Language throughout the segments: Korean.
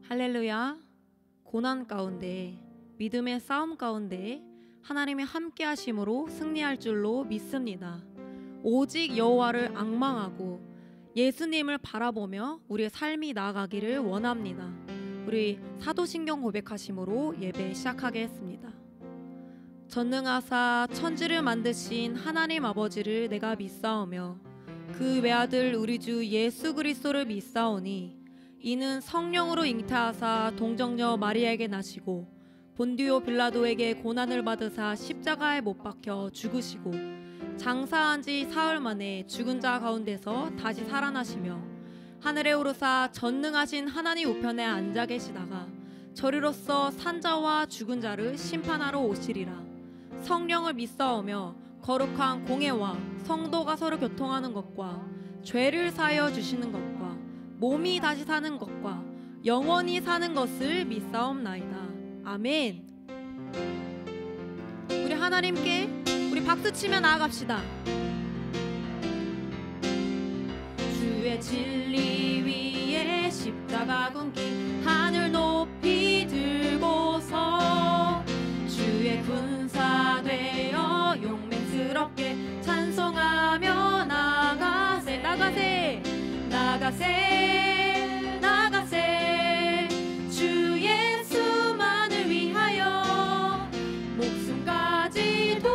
할렐루야. 고난 가운데, 믿음의 싸움 가운데 하나님이 함께 하심으로 승리할 줄로 믿습니다. 오직 여호와를 앙망하고 예수님을 바라보며 우리의 삶이 나아가기를 원합니다. 우리 사도신경 고백하심으로 예배 시작하겠습니다. 전능하사 천지를 만드신 하나님 아버지를 내가 믿사오며 그 외아들 우리 주 예수 그리스도를 믿사오니 이는 성령으로 잉태하사 동정녀 마리아에게 나시고 본디오 빌라도에게 고난을 받으사 십자가에 못 박혀 죽으시고 장사한 지 사흘 만에 죽은 자 가운데서 다시 살아나시며 하늘에 오르사 전능하신 하나님 우편에 앉아 계시다가 저리로서 산자와 죽은 자를 심판하러 오시리라. 성령을 믿사오며 거룩한 공회와 성도가 서로 교통하는 것과 죄를 사하여 주시는 것과 몸이 다시 사는 것과 영원히 사는 것을 믿사옵나이다. 아멘. 우리 하나님께 우리 박수치며 나아갑시다. 주의 진리 위에 십자가 군기 하늘 높이 들고서 주의 군사 되어 용맹스럽게 찬송하며 나가세 나가세 나가세 나가세 주 예수만을 위하여 목숨까지도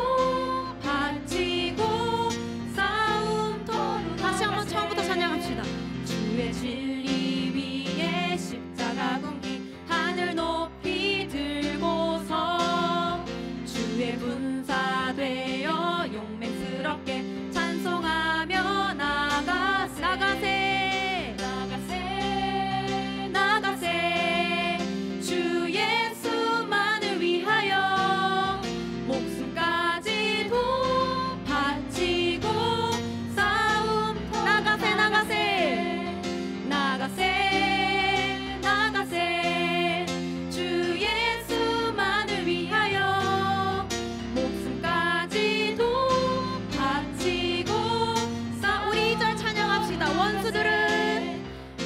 바치고 싸움터로 다시 한번 처음부터 찬양합시다. 주의 진리 위에 십자가 군기 하늘 높이 들고서 주의 군사 되어 용맹스럽게 찬송하며 나가세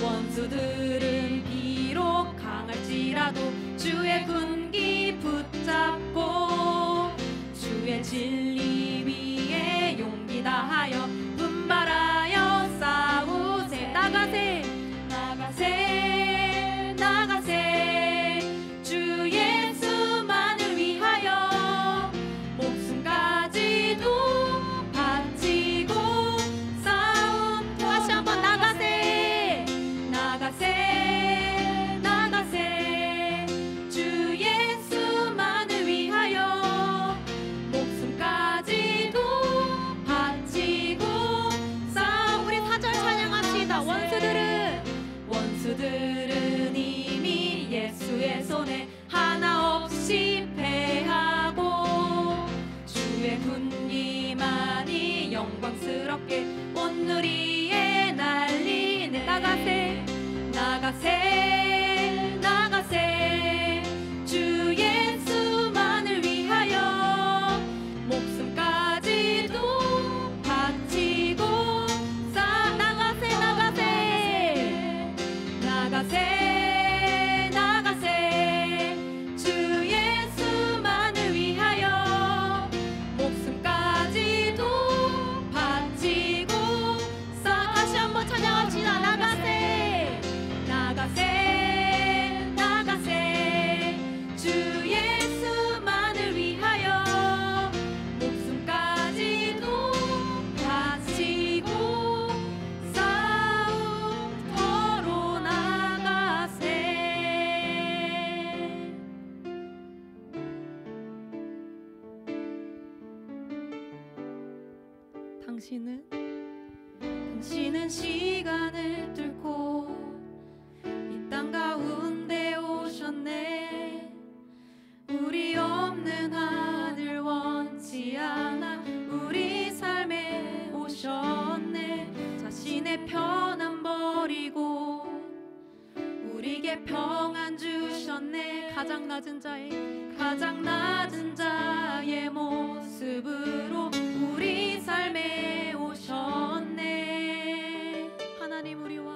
원수들은 비록 강할지라도 주의 군기 붙잡고 주의 진리 위에 용기 다하여 분발하여 싸우세 나가세 나가세 나가세 주 예수만을 위하여 목숨까지도 바치고 싸움 다시 한번 나가세 나가세 나가세 주 예수만을 위하여 목숨까지도 바치고 우리 사절 찬양합시다. 원수들은 이미 예수의 손에 하나 없이 패하고 주의 군기만이 영광스럽게 온 누리에 날리네 나가세 나가세 나가세 주 예수만을 위하여 목숨까지도 바치고 나가세 나가세 나가세 나가세 주 예수만을 위하여 목숨까지도 바치고 다시 한번 찬양합시다. 나가세 나가세 나가세 주 예수만을 위하여 목숨까지도 바치고 싸움터로 나가세. 당신은 시간을 뚫고 이 땅 가운데 오셨네. 우리 없는 하늘 원치 않아 우리 삶에 오셨네. 자신의 편안 버리고 우리에게 평안 주셨네. 가장 낮은 자의 모습으로 우리 삶에 오셨네. 하나님 우리와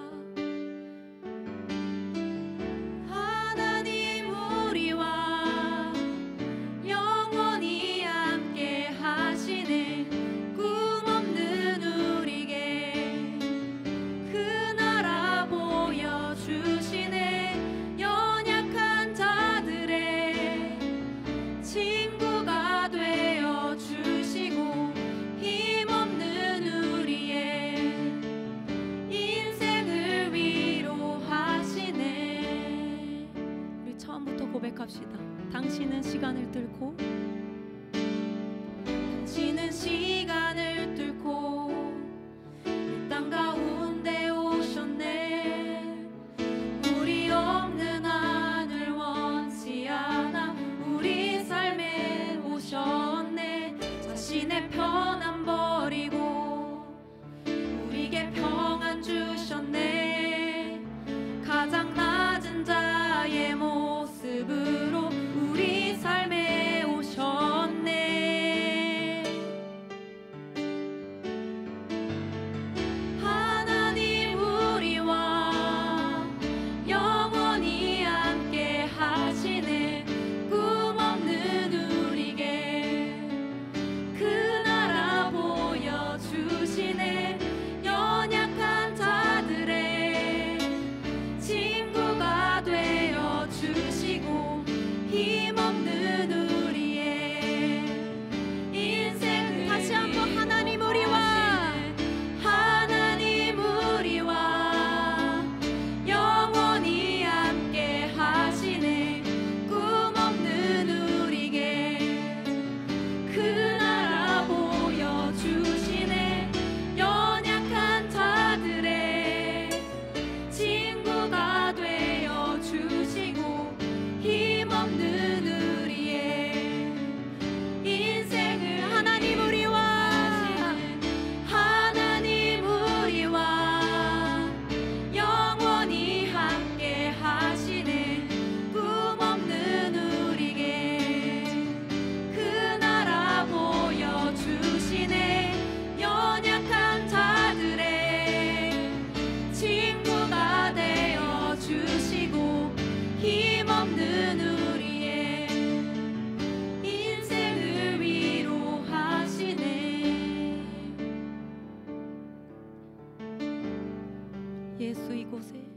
예수 이곳에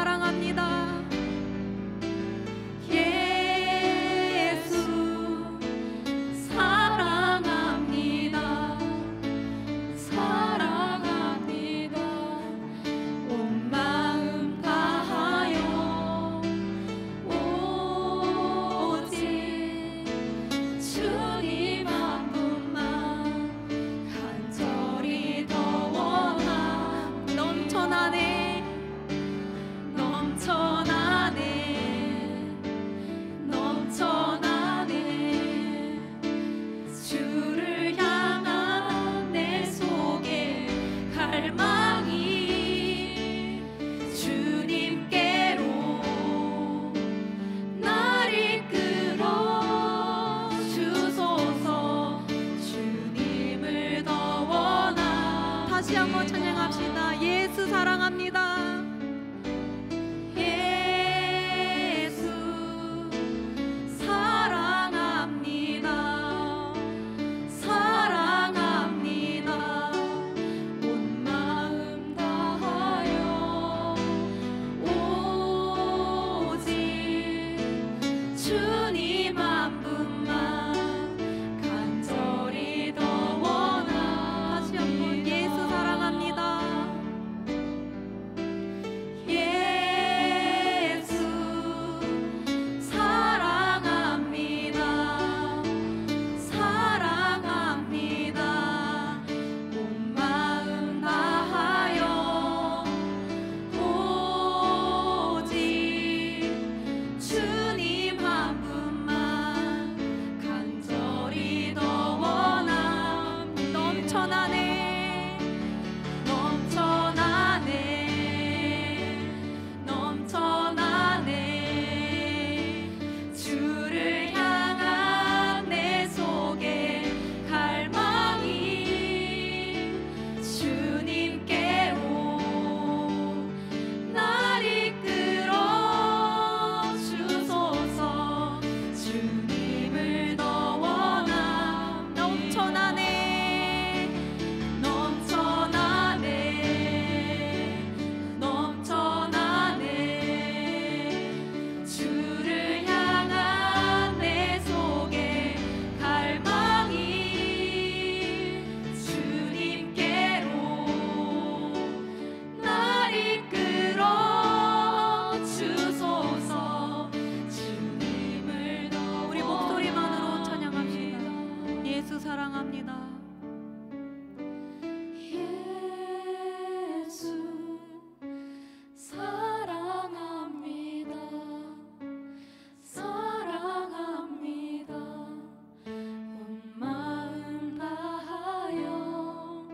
사랑합니다. 예수 사랑합니다. 예수 사랑합니다. 사랑합니다. 온 마음 다하여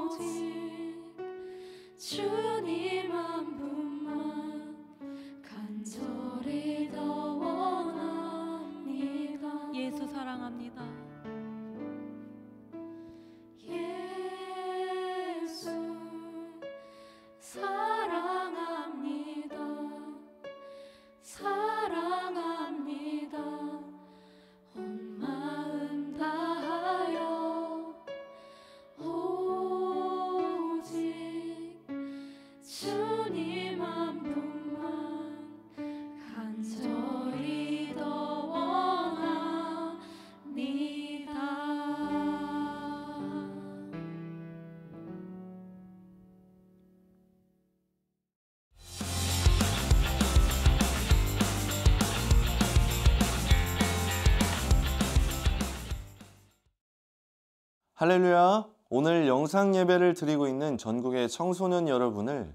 오직 주님 한 분만 간절히 더 원합니다. 예수 사랑합니다. 예수 사랑합니다. 사랑합니다. 온 마음 다하여 오직 주님 한 분만 간절히 더 원합니다. 할렐루야! 오늘 영상 예배를 드리고 있는 전국의 청소년 여러분을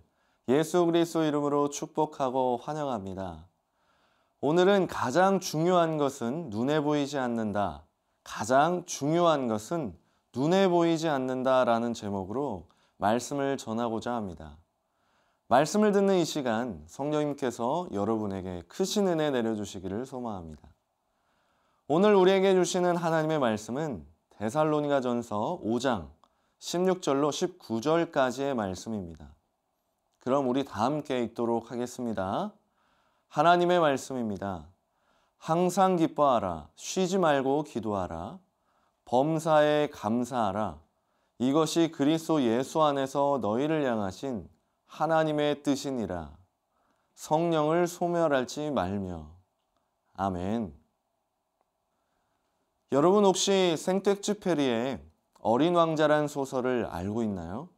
예수 그리스도 이름으로 축복하고 환영합니다. 오늘은 가장 중요한 것은 눈에 보이지 않는다. 가장 중요한 것은 눈에 보이지 않는다 라는 제목으로 말씀을 전하고자 합니다. 말씀을 듣는 이 시간 성령님께서 여러분에게 크신 은혜 내려주시기를 소망합니다. 오늘 우리에게 주시는 하나님의 말씀은 데살로니가전서 5장 16절로 19절까지의 말씀입니다. 그럼 우리 다 함께 읽도록 하겠습니다. 하나님의 말씀입니다. 항상 기뻐하라. 쉬지 말고 기도하라. 범사에 감사하라. 이것이 그리스도 예수 안에서 너희를 향하신 하나님의 뜻이니라. 성령을 소멸하지 말며. 아멘. 여러분 혹시 생텍쥐페리의 어린 왕자란 소설을 알고 있나요?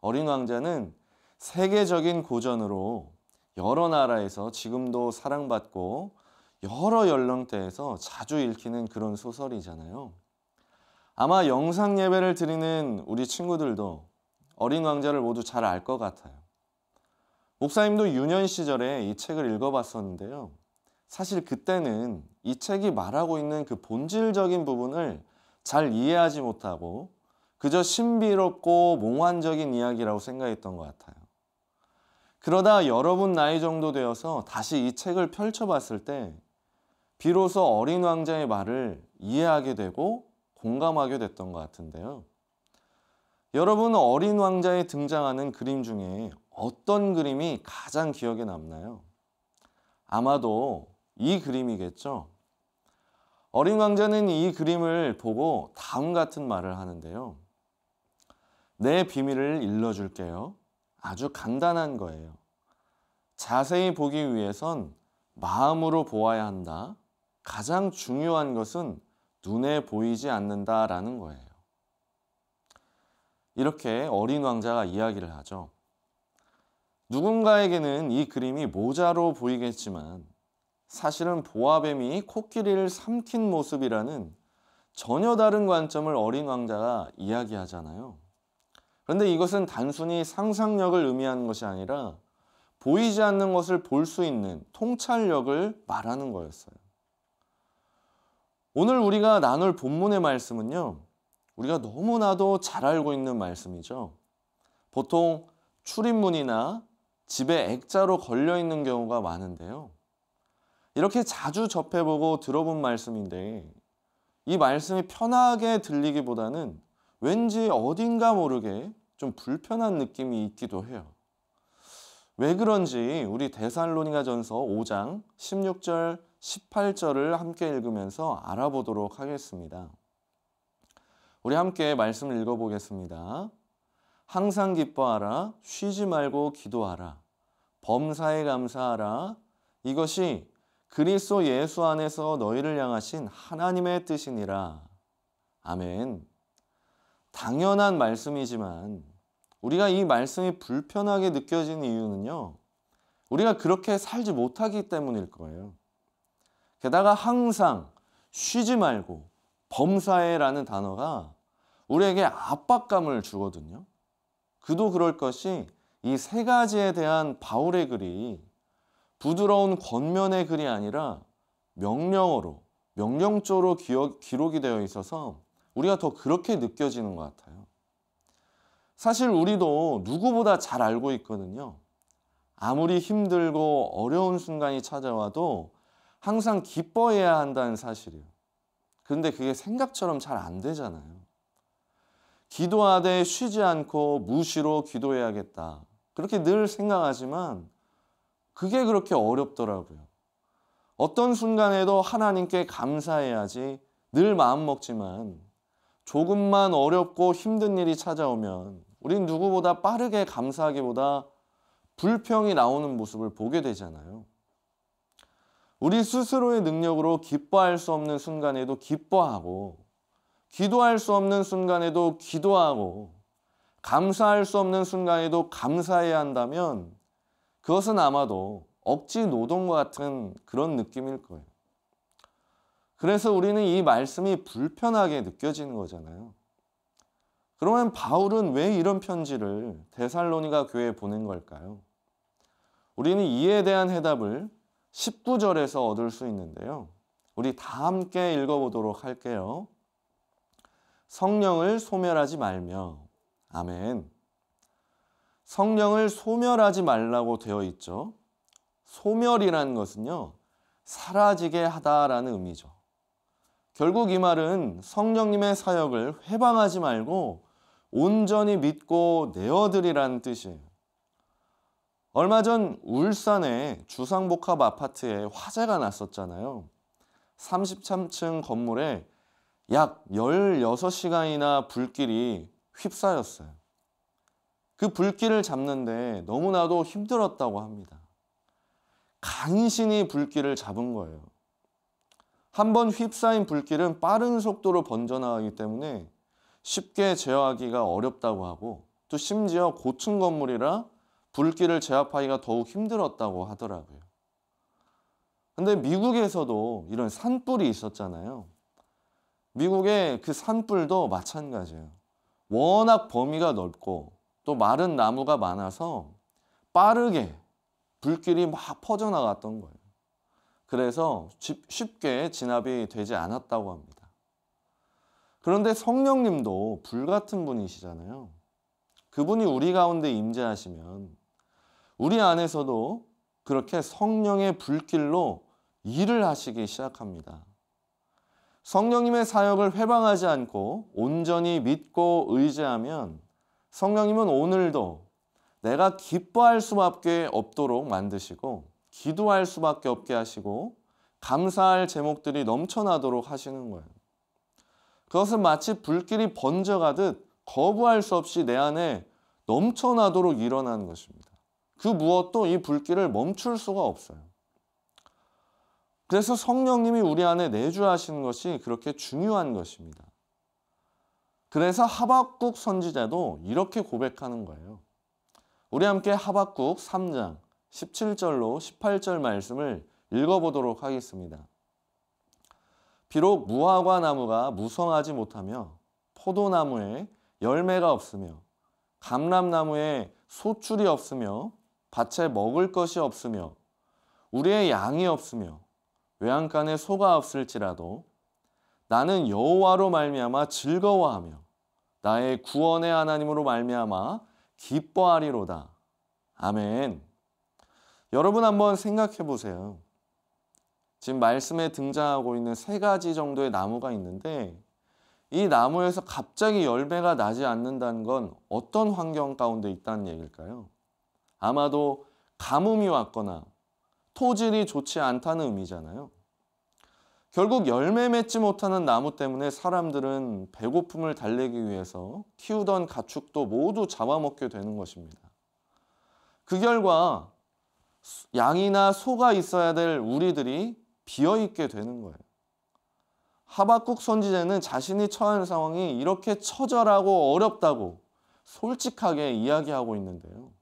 어린 왕자는 세계적인 고전으로 여러 나라에서 지금도 사랑받고 여러 연령대에서 자주 읽히는 그런 소설이잖아요. 아마 영상 예배를 드리는 우리 친구들도 어린 왕자를 모두 잘 알 것 같아요. 목사님도 유년 시절에 이 책을 읽어봤었는데요. 사실 그때는 이 책이 말하고 있는 그 본질적인 부분을 잘 이해하지 못하고 그저 신비롭고 몽환적인 이야기라고 생각했던 것 같아요. 그러다 여러분 나이 정도 되어서 다시 이 책을 펼쳐봤을 때 비로소 어린 왕자의 말을 이해하게 되고 공감하게 됐던 것 같은데요. 여러분은 어린 왕자에 등장하는 그림 중에 어떤 그림이 가장 기억에 남나요? 아마도 이 그림이겠죠. 어린 왕자는 이 그림을 보고 다음 같은 말을 하는데요. 내 비밀을 일러줄게요. 아주 간단한 거예요. 자세히 보기 위해선 마음으로 보아야 한다. 가장 중요한 것은 눈에 보이지 않는다라는 거예요. 이렇게 어린 왕자가 이야기를 하죠. 누군가에게는 이 그림이 모자로 보이겠지만 사실은 보아뱀이 코끼리를 삼킨 모습이라는 전혀 다른 관점을 어린 왕자가 이야기하잖아요. 그런데 이것은 단순히 상상력을 의미하는 것이 아니라 보이지 않는 것을 볼 수 있는 통찰력을 말하는 거였어요. 오늘 우리가 나눌 본문의 말씀은요, 우리가 너무나도 잘 알고 있는 말씀이죠. 보통 출입문이나 집에 액자로 걸려 있는 경우가 많은데요. 이렇게 자주 접해보고 들어본 말씀인데 이 말씀이 편하게 들리기보다는 왠지 어딘가 모르게 좀 불편한 느낌이 있기도 해요. 왜 그런지 우리 데살로니가전서 5장 16절, 18절을 함께 읽으면서 알아보도록 하겠습니다. 우리 함께 말씀을 읽어보겠습니다. 항상 기뻐하라. 쉬지 말고 기도하라. 범사에 감사하라. 이것이 그리스도 예수 안에서 너희를 향하신 하나님의 뜻이니라. 아멘. 당연한 말씀이지만 우리가 이 말씀이 불편하게 느껴지는 이유는요, 우리가 그렇게 살지 못하기 때문일 거예요. 게다가 항상 쉬지 말고 범사해라는 단어가 우리에게 압박감을 주거든요. 그도 그럴 것이 이 세 가지에 대한 바울의 글이 부드러운 권면의 글이 아니라 명령조로 기록이 되어 있어서 우리가 더 그렇게 느껴지는 것 같아요. 사실 우리도 누구보다 잘 알고 있거든요. 아무리 힘들고 어려운 순간이 찾아와도 항상 기뻐해야 한다는 사실이에요. 그런데 그게 생각처럼 잘 안 되잖아요. 기도하되 쉬지 않고 무시로 기도해야겠다. 그렇게 늘 생각하지만 그게 그렇게 어렵더라고요. 어떤 순간에도 하나님께 감사해야지 늘 마음먹지만 조금만 어렵고 힘든 일이 찾아오면 우린 누구보다 빠르게 감사하기보다 불평이 나오는 모습을 보게 되잖아요. 우리 스스로의 능력으로 기뻐할 수 없는 순간에도 기뻐하고 기도할 수 없는 순간에도 기도하고 감사할 수 없는 순간에도 감사해야 한다면 그것은 아마도 억지 노동과 같은 그런 느낌일 거예요. 그래서 우리는 이 말씀이 불편하게 느껴지는 거잖아요. 그러면 바울은 왜 이런 편지를 데살로니가 교회에 보낸 걸까요? 우리는 이에 대한 해답을 19절에서 얻을 수 있는데요. 우리 다 함께 읽어보도록 할게요. 성령을 소멸하지 말며. 아멘. 성령을 소멸하지 말라고 되어 있죠. 소멸이라는 것은요, 사라지게 하다라는 의미죠. 결국 이 말은 성령님의 사역을 회방하지 말고 온전히 믿고 내어드리라는 뜻이에요. 얼마 전 울산의 주상복합 아파트에 화재가 났었잖아요. 33층 건물에 약 16시간이나 불길이 휩싸였어요. 그 불길을 잡는데 너무나도 힘들었다고 합니다. 간신히 불길을 잡은 거예요. 한번 휩싸인 불길은 빠른 속도로 번져나가기 때문에 쉽게 제어하기가 어렵다고 하고 또 심지어 고층 건물이라 불길을 제압하기가 더욱 힘들었다고 하더라고요. 근데 미국에서도 이런 산불이 있었잖아요. 미국의 그 산불도 마찬가지예요. 워낙 범위가 넓고 또 마른 나무가 많아서 빠르게 불길이 막 퍼져나갔던 거예요. 그래서 쉽게 진압이 되지 않았다고 합니다. 그런데 성령님도 불같은 분이시잖아요. 그분이 우리 가운데 임재하시면 우리 안에서도 그렇게 성령의 불길로 일을 하시기 시작합니다. 성령님의 사역을 회방하지 않고 온전히 믿고 의지하면 성령님은 오늘도 내가 기뻐할 수밖에 없도록 만드시고 기도할 수밖에 없게 하시고 감사할 제목들이 넘쳐나도록 하시는 거예요. 그것은 마치 불길이 번져가듯 거부할 수 없이 내 안에 넘쳐나도록 일어나는 것입니다. 그 무엇도 이 불길을 멈출 수가 없어요. 그래서 성령님이 우리 안에 내주하시는 것이 그렇게 중요한 것입니다. 그래서 하박국 선지자도 이렇게 고백하는 거예요. 우리 함께 하박국 3장 17절로 18절 말씀을 읽어보도록 하겠습니다. 비록 무화과 나무가 무성하지 못하며 포도나무에 열매가 없으며 감람나무에 소출이 없으며 밭에 먹을 것이 없으며 우리의 양이 없으며 외양간에 소가 없을지라도 나는 여호와로 말미암아 즐거워하며 나의 구원의 하나님으로 말미암아 기뻐하리로다. 아멘. 여러분 한번 생각해 보세요. 지금 말씀에 등장하고 있는 세 가지 정도의 나무가 있는데 이 나무에서 갑자기 열매가 나지 않는다는 건 어떤 환경 가운데 있다는 얘기일까요? 아마도 가뭄이 왔거나 토질이 좋지 않다는 의미잖아요. 결국 열매 맺지 못하는 나무 때문에 사람들은 배고픔을 달래기 위해서 키우던 가축도 모두 잡아먹게 되는 것입니다. 그 결과 양이나 소가 있어야 될 우리들이 비어있게 되는 거예요. 하박국 선지자는 자신이 처한 상황이 이렇게 처절하고 어렵다고 솔직하게 이야기하고 있는데요.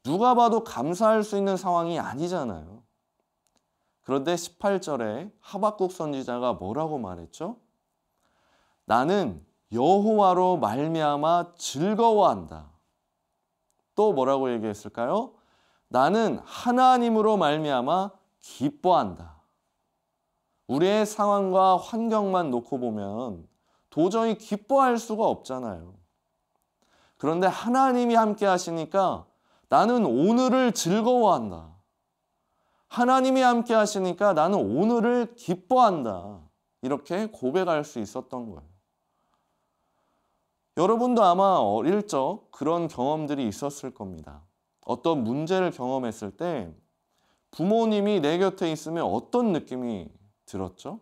누가 봐도 감사할 수 있는 상황이 아니잖아요. 그런데 18절에 하박국 선지자가 뭐라고 말했죠? 나는 여호와로 말미암아 즐거워한다. 또 뭐라고 얘기했을까요? 나는 하나님으로 말미암아 기뻐한다. 우리의 상황과 환경만 놓고 보면 도저히 기뻐할 수가 없잖아요. 그런데 하나님이 함께 하시니까 나는 오늘을 즐거워한다. 하나님이 함께 하시니까 나는 오늘을 기뻐한다. 이렇게 고백할 수 있었던 거예요. 여러분도 아마 어릴 적 그런 경험들이 있었을 겁니다. 어떤 문제를 경험했을 때 부모님이 내 곁에 있으면 어떤 느낌이 들었죠?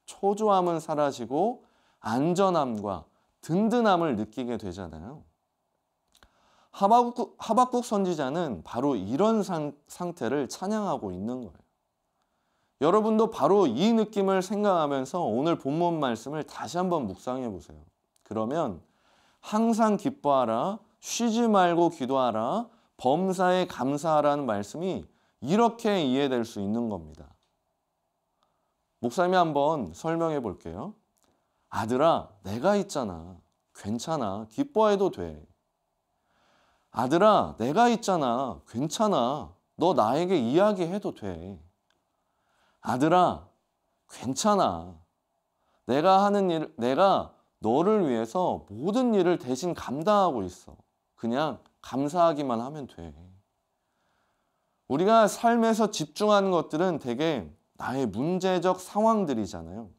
초조함은 사라지고 안전함과 든든함을 느끼게 되잖아요. 하박국 선지자는 바로 이런 상태를 찬양하고 있는 거예요. 여러분도 바로 이 느낌을 생각하면서 오늘 본문 말씀을 다시 한번 묵상해 보세요. 그러면 항상 기뻐하라, 쉬지 말고 기도하라, 범사에 감사하라는 말씀이 이렇게 이해될 수 있는 겁니다. 목사님이 한번 설명해 볼게요. 아들아, 내가 있잖아. 괜찮아. 기뻐해도 돼. 아들아, 내가 있잖아. 괜찮아. 너 나에게 이야기해도 돼. 아들아, 괜찮아. 내가 너를 위해서 모든 일을 대신 감당하고 있어. 그냥 감사하기만 하면 돼. 우리가 삶에서 집중하는 것들은 되게 나의 문제적 상황들이잖아요.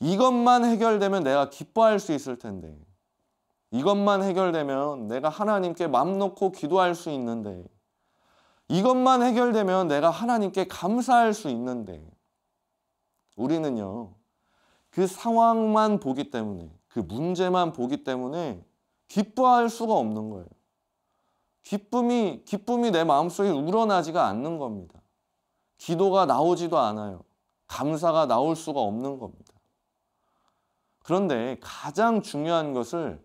이것만 해결되면 내가 기뻐할 수 있을 텐데, 이것만 해결되면 내가 하나님께 맘 놓고 기도할 수 있는데, 이것만 해결되면 내가 하나님께 감사할 수 있는데, 우리는요, 그 상황만 보기 때문에, 그 문제만 보기 때문에 기뻐할 수가 없는 거예요. 기쁨이 내 마음속에 우러나지가 않는 겁니다. 기도가 나오지도 않아요. 감사가 나올 수가 없는 겁니다. 그런데 가장 중요한 것을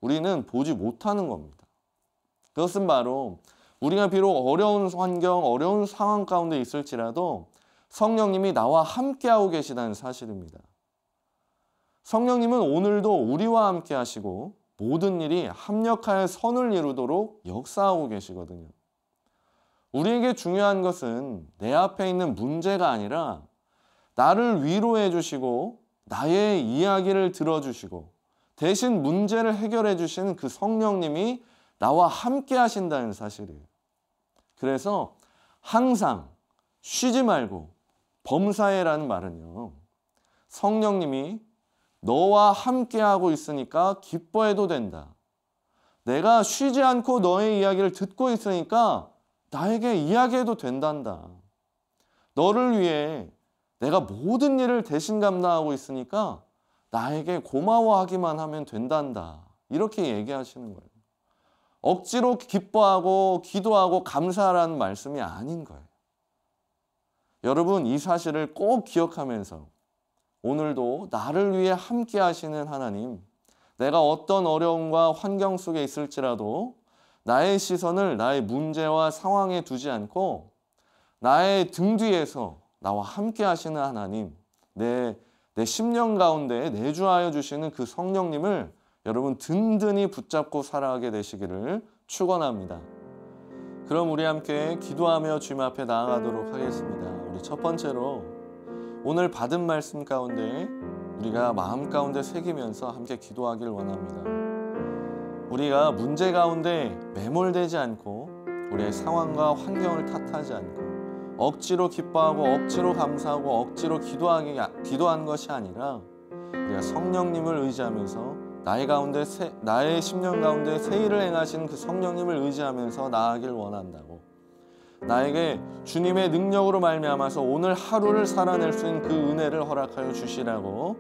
우리는 보지 못하는 겁니다. 그것은 바로 우리가 비록 어려운 환경, 어려운 상황 가운데 있을지라도 성령님이 나와 함께하고 계시다는 사실입니다. 성령님은 오늘도 우리와 함께 하시고 모든 일이 합력하여 선을 이루도록 역사하고 계시거든요. 우리에게 중요한 것은 내 앞에 있는 문제가 아니라 나를 위로해 주시고 나의 이야기를 들어주시고 대신 문제를 해결해 주시는 그 성령님이 나와 함께 하신다는 사실이에요. 그래서 항상 쉬지 말고 범사에라는 말은요, 성령님이 너와 함께하고 있으니까 기뻐해도 된다. 내가 쉬지 않고 너의 이야기를 듣고 있으니까 나에게 이야기해도 된단다. 너를 위해 내가 모든 일을 대신 감당하고 있으니까 나에게 고마워하기만 하면 된단다. 이렇게 얘기하시는 거예요. 억지로 기뻐하고 기도하고 감사하라는 말씀이 아닌 거예요. 여러분, 이 사실을 꼭 기억하면서 오늘도 나를 위해 함께 하시는 하나님, 내가 어떤 어려움과 환경 속에 있을지라도 나의 시선을 나의 문제와 상황에 두지 않고 나의 등 뒤에서 나와 함께 하시는 하나님, 내 심령 가운데 내주하여 주시는 그 성령님을 여러분 든든히 붙잡고 살아가게 되시기를 축원합니다. 그럼 우리 함께 기도하며 주님 앞에 나아가도록 하겠습니다. 우리 첫 번째로 오늘 받은 말씀 가운데 우리가 마음 가운데 새기면서 함께 기도하길 원합니다. 우리가 문제 가운데 매몰되지 않고 우리의 상황과 환경을 탓하지 않고 억지로 기뻐하고 억지로 감사하고 억지로 기도한 것이 아니라 우리가 성령님을 의지하면서 나의 심령 가운데 새 일을 행하시는 그 성령님을 의지하면서 나아가길 원한다고, 나에게 주님의 능력으로 말미암아서 오늘 하루를 살아낼 수 있는 그 은혜를 허락하여 주시라고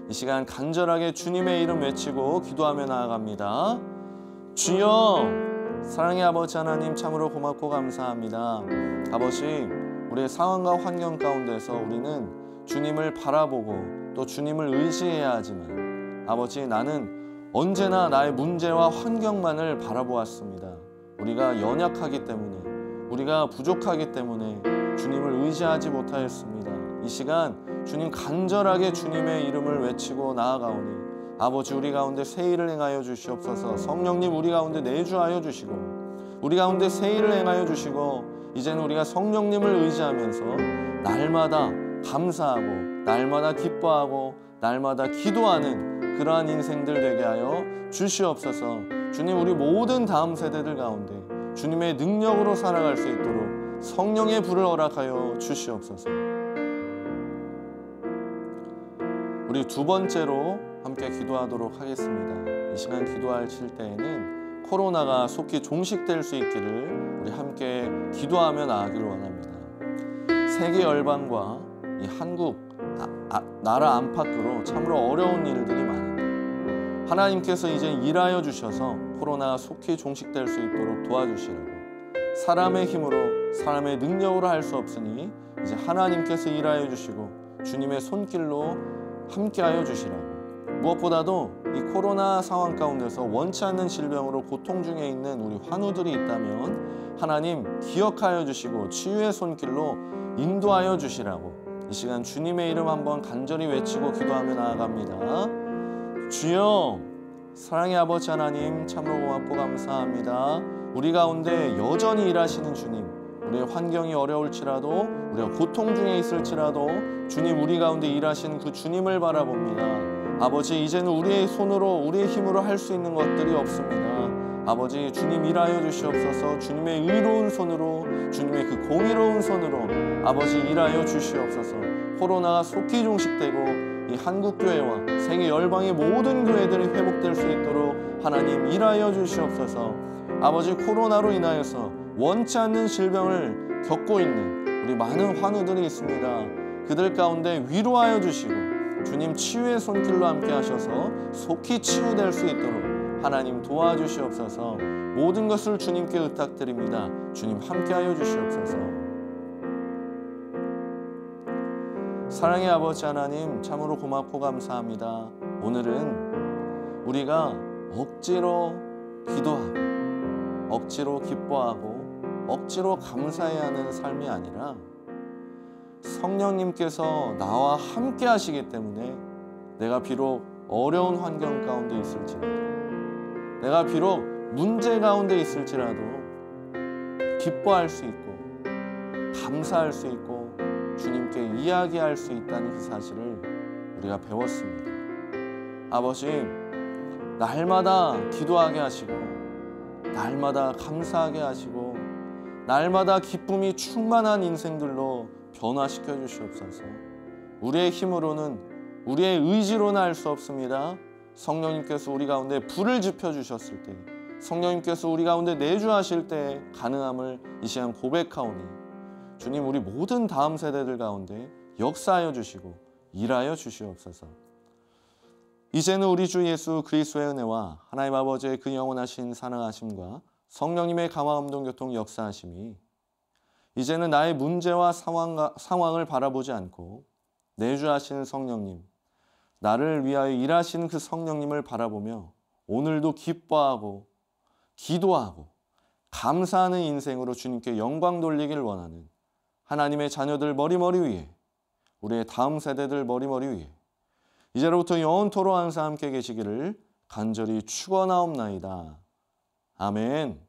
이 시간 간절하게 주님의 이름 외치고 기도하며 나아갑니다. 주여, 사랑의 아버지 하나님, 참으로 고맙고 감사합니다. 아버지, 우리의 상황과 환경 가운데서 우리는 주님을 바라보고 또 주님을 의지해야 하지만 아버지, 나는 언제나 나의 문제와 환경만을 바라보았습니다. 우리가 연약하기 때문에, 우리가 부족하기 때문에 주님을 의지하지 못하였습니다. 이 시간 주님 간절하게 주님의 이름을 외치고 나아가오니 아버지 우리 가운데 새 일을 행하여 주시옵소서. 성령님 우리 가운데 내주하여 주시고 우리 가운데 새 일을 행하여 주시고 이제는 우리가 성령님을 의지하면서 날마다 감사하고 날마다 기뻐하고 날마다 기도하는 그러한 인생들 되게 하여 주시옵소서. 주님 우리 모든 다음 세대들 가운데 주님의 능력으로 살아갈 수 있도록 성령의 불을 허락하여 주시옵소서. 우리 두 번째로 함께 기도하도록 하겠습니다. 이 시간 기도하실 때에는 코로나가 속히 종식될 수 있기를 우리 함께 기도하며 나아가기를 원합니다. 세계 열방과 이 한국 나라 안팎으로 참으로 어려운 일들이 많은데 하나님께서 이제 일하여 주셔서 코로나가 속히 종식될 수 있도록 도와주시라고. 사람의 힘으로 사람의 능력으로 할 수 없으니 이제 하나님께서 일하여 주시고 주님의 손길로 함께하여 주시라고. 무엇보다도 이 코로나 상황 가운데서 원치 않는 질병으로 고통 중에 있는 우리 환우들이 있다면 하나님 기억하여 주시고 치유의 손길로 인도하여 주시라고. 이 시간 주님의 이름 한번 간절히 외치고 기도하며 나아갑니다. 주여, 사랑의 아버지 하나님 참으로 고맙고 감사합니다. 우리 가운데 여전히 일하시는 주님, 우리의 환경이 어려울지라도 우리가 고통 중에 있을지라도 주님 우리 가운데 일하시는 그 주님을 바라봅니다. 아버지 이제는 우리의 손으로 우리의 힘으로 할 수 있는 것들이 없습니다. 아버지 주님 일하여 주시옵소서. 주님의 의로운 손으로 주님의 그 공의로운 손으로 아버지 일하여 주시옵소서. 코로나가 속히 종식되고 이 한국교회와 세계 열방의 모든 교회들이 회복될 수 있도록 하나님 일하여 주시옵소서. 아버지 코로나로 인하여서 원치 않는 질병을 겪고 있는 우리 많은 환우들이 있습니다. 그들 가운데 위로하여 주시고 주님 치유의 손길로 함께 하셔서 속히 치유될 수 있도록 하나님 도와주시옵소서. 모든 것을 주님께 의탁드립니다. 주님 함께하여 주시옵소서. 사랑의 아버지 하나님 참으로 고맙고 감사합니다. 오늘은 우리가 억지로 기도하고 억지로 기뻐하고 억지로 감사해야 하는 삶이 아니라 성령님께서 나와 함께 하시기 때문에 내가 비록 어려운 환경 가운데 있을지라도 내가 비록 문제 가운데 있을지라도 기뻐할 수 있고 감사할 수 있고 주님께 이야기할 수 있다는 그 사실을 우리가 배웠습니다. 아버지 날마다 기도하게 하시고 날마다 감사하게 하시고 날마다 기쁨이 충만한 인생들로 변화시켜 주시옵소서. 우리의 힘으로는 우리의 의지로는 할 수 없습니다. 성령님께서 우리 가운데 불을 지펴 주셨을 때 성령님께서 우리 가운데 내주하실 때 가능함을 이 시간 고백하오니 주님 우리 모든 다음 세대들 가운데 역사하여 주시고 일하여 주시옵소서. 이제는 우리 주 예수 그리스도의 은혜와 하나님 아버지의 그 영원하신 사랑하심과 성령님의 감화 감동 교통 역사하심이 이제는 나의 문제와 상황을 바라보지 않고 내주하시는 성령님, 나를 위하여 일하시는 그 성령님을 바라보며 오늘도 기뻐하고 기도하고 감사하는 인생으로 주님께 영광 돌리기를 원하는 하나님의 자녀들 머리머리 위에 우리의 다음 세대들 머리머리 위에 이제로부터 영원토록 항상 함께 계시기를 간절히 축원하옵나이다. 아멘.